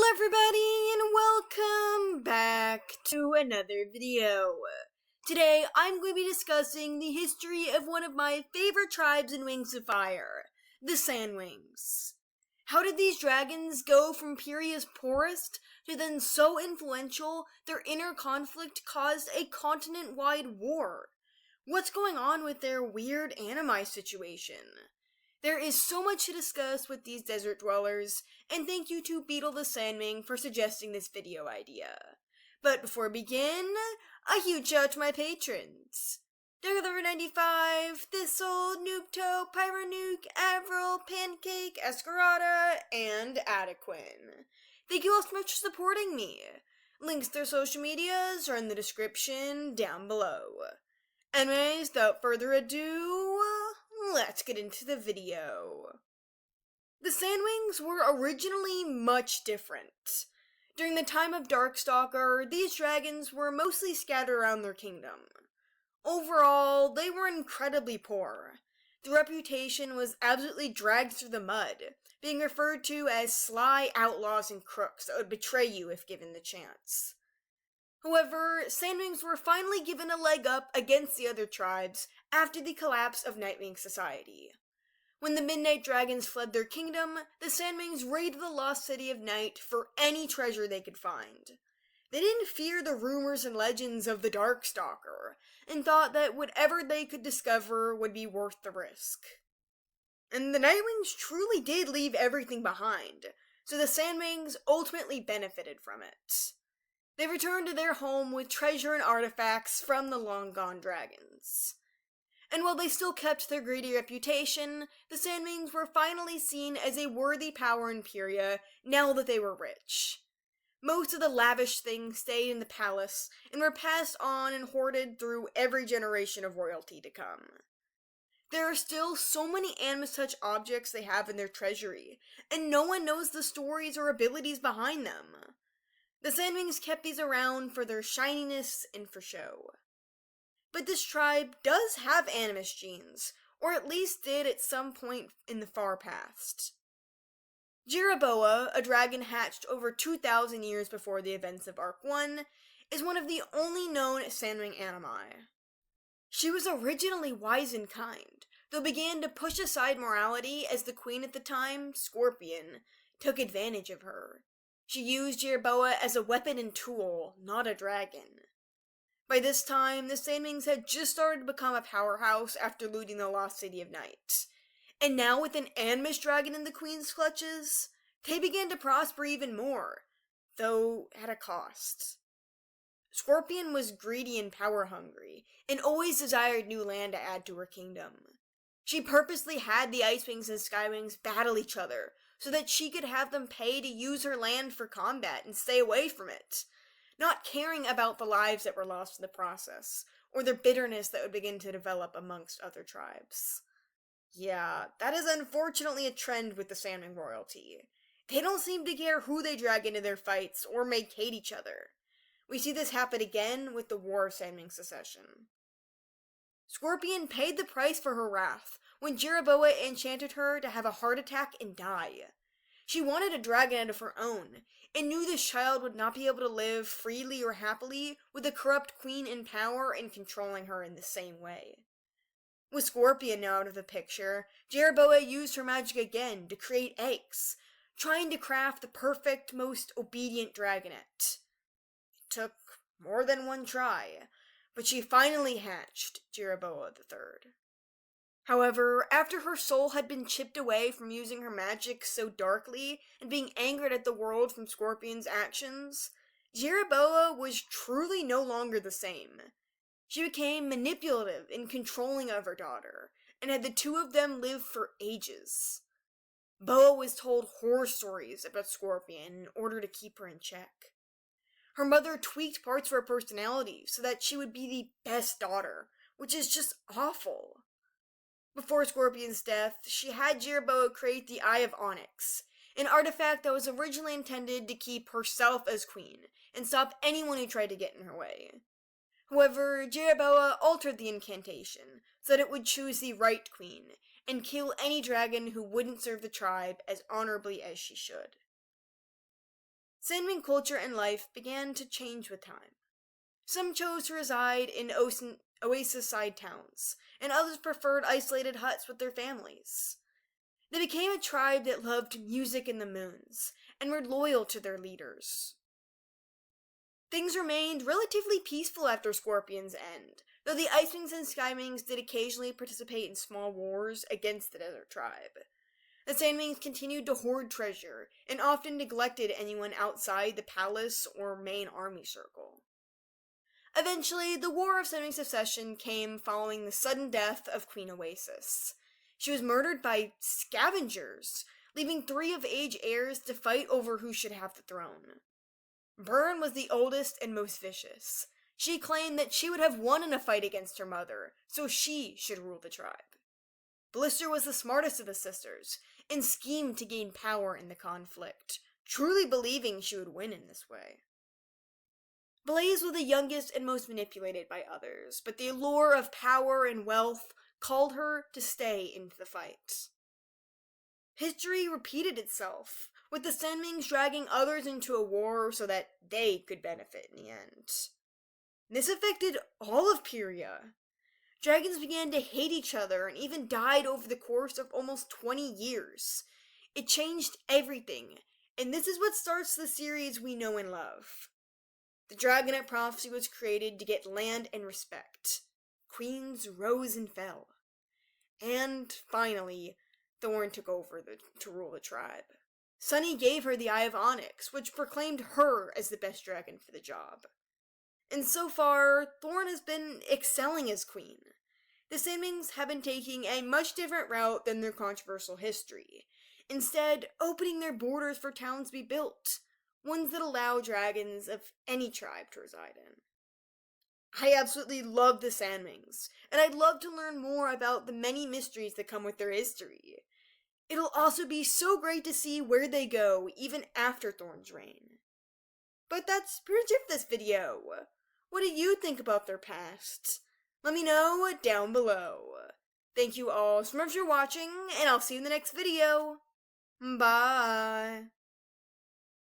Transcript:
Hello everybody and welcome back to another video. Today I'm going to be discussing the history of one of my favorite tribes in Wings of Fire, the SandWings. How did these dragons go from Pyrrhia's poorest to then so influential their inner conflict caused a continent-wide war? What's going on with their weird Animus situation? There is so much to discuss with these desert dwellers, and thank you to Beetle the Sandwing for suggesting this video idea. But before we begin, a huge shout out to my patrons. Darklover95, Thistle, Noobto, Pyronuke, Avril, Pancake, Escarada, and Adequin. Thank you all so much for supporting me. Links to their social medias are in the description down below. Anyways, without further ado, let's get into the video. The SandWings were originally much different. During the time of Darkstalker, these dragons were mostly scattered around their kingdom. Overall, they were incredibly poor. Their reputation was absolutely dragged through the mud, being referred to as sly outlaws and crooks that would betray you if given the chance. However, SandWings were finally given a leg up against the other tribes after the collapse of Nightwing society. When the Midnight Dragons fled their kingdom, the SandWings raided the lost city of Night for any treasure they could find. They didn't fear the rumors and legends of the Darkstalker, and thought that whatever they could discover would be worth the risk. And the Nightwings truly did leave everything behind, so the SandWings ultimately benefited from it. They returned to their home with treasure and artifacts from the long-gone dragons. And while they still kept their greedy reputation, the SandWings were finally seen as a worthy power in Pyrrhia now that they were rich. Most of the lavish things stayed in the palace and were passed on and hoarded through every generation of royalty to come. There are still so many Animus objects they have in their treasury, and no one knows the stories or abilities behind them. The SandWings kept these around for their shininess and for show. But this tribe does have Animus genes, or at least did at some point in the far past. 𝙈𝙊𝙍𝙁, a dragon hatched over 2,000 years before the events of Arc 1, is one of the only known SandWing animi. She was originally wise and kind, though began to push aside morality as the queen at the time, Scorpion, took advantage of her. She used 𝙈𝙁𝙁 as a weapon and tool, not a dragon. By this time, the SandWings had just started to become a powerhouse after looting the lost city of Night. And now with an Animus dragon in the queen's clutches, they began to prosper even more, though at a cost. Scorpion was greedy and power-hungry, and always desired new land to add to her kingdom. She purposely had the Icewings and Skywings battle each other, so that she could have them pay to use her land for combat and stay away from it, not caring about the lives that were lost in the process, or the bitterness that would begin to develop amongst other tribes. Yeah, that is unfortunately a trend with the SandWing royalty. They don't seem to care who they drag into their fights, or make hate each other. We see this happen again with the War of SandWing Succession. Scorpion paid the price for her wrath when 𝙈𝙁𝙁 enchanted her to have a heart attack and die. She wanted a dragon of her own, and knew this child would not be able to live freely or happily with a corrupt queen in power and controlling her in the same way. With Scorpion now out of the picture, 𝙈𝙁𝙁 used her magic again to create eggs, trying to craft the perfect, most obedient dragonette. It took more than one try, but she finally hatched 𝙈𝙁𝙁 III. However, after her soul had been chipped away from using her magic so darkly and being angered at the world from Scorpion's actions, 𝙈𝙁𝙁 was truly no longer the same. She became manipulative and controlling of her daughter, and had the two of them live for ages. 𝙁 was told horror stories about Scorpion in order to keep her in check. Her mother tweaked parts of her personality so that she would be the best daughter, which is just awful. Before Scorpion's death, she had 𝙈𝙁𝙁 create the Eye of Onyx, an artifact that was originally intended to keep herself as queen, and stop anyone who tried to get in her way. However, 𝙈𝙁𝙁 altered the incantation, so that it would choose the right queen, and kill any dragon who wouldn't serve the tribe as honorably as she should. SandWing culture and life began to change with time. Some chose to reside in oasis-side towns, and others preferred isolated huts with their families. They became a tribe that loved music and the moons, and were loyal to their leaders. Things remained relatively peaceful after Scorpion's end, though the Icewings and Skywings did occasionally participate in small wars against the desert tribe. The SandWings continued to hoard treasure, and often neglected anyone outside the palace or main army circle. Eventually, the War of SandWing Succession came following the sudden death of Queen Oasis. She was murdered by scavengers, leaving 3 of age heirs to fight over who should have the throne. Byrne was the oldest and most vicious. She claimed that she would have won in a fight against her mother, so she should rule the tribe. Blister was the smartest of the sisters, and schemed to gain power in the conflict, truly believing she would win in this way. Blaze was the youngest and most manipulated by others, but the allure of power and wealth called her to stay into the fight. History repeated itself, with the SandWings dragging others into a war so that they could benefit in the end. This affected all of Pyrrhia. Dragons began to hate each other and even died over the course of almost 20 years. It changed everything, and this is what starts the series we know and love. The Dragonette prophecy was created to get land and respect. Queens rose and fell. And, finally, Thorn took over to rule the tribe. Sunny gave her the Eye of Onyx, which proclaimed her as the best dragon for the job. And so far, Thorn has been excelling as queen. The SandWings have been taking a much different route than their controversial history, instead opening their borders for towns to be built, ones that allow dragons of any tribe to reside in. I absolutely love the SandWings, and I'd love to learn more about the many mysteries that come with their history. It'll also be so great to see where they go, even after Thorn's reign. But that's pretty much it for this video. What do you think about their past? Let me know down below. Thank you all so much for watching, and I'll see you in the next video. Bye!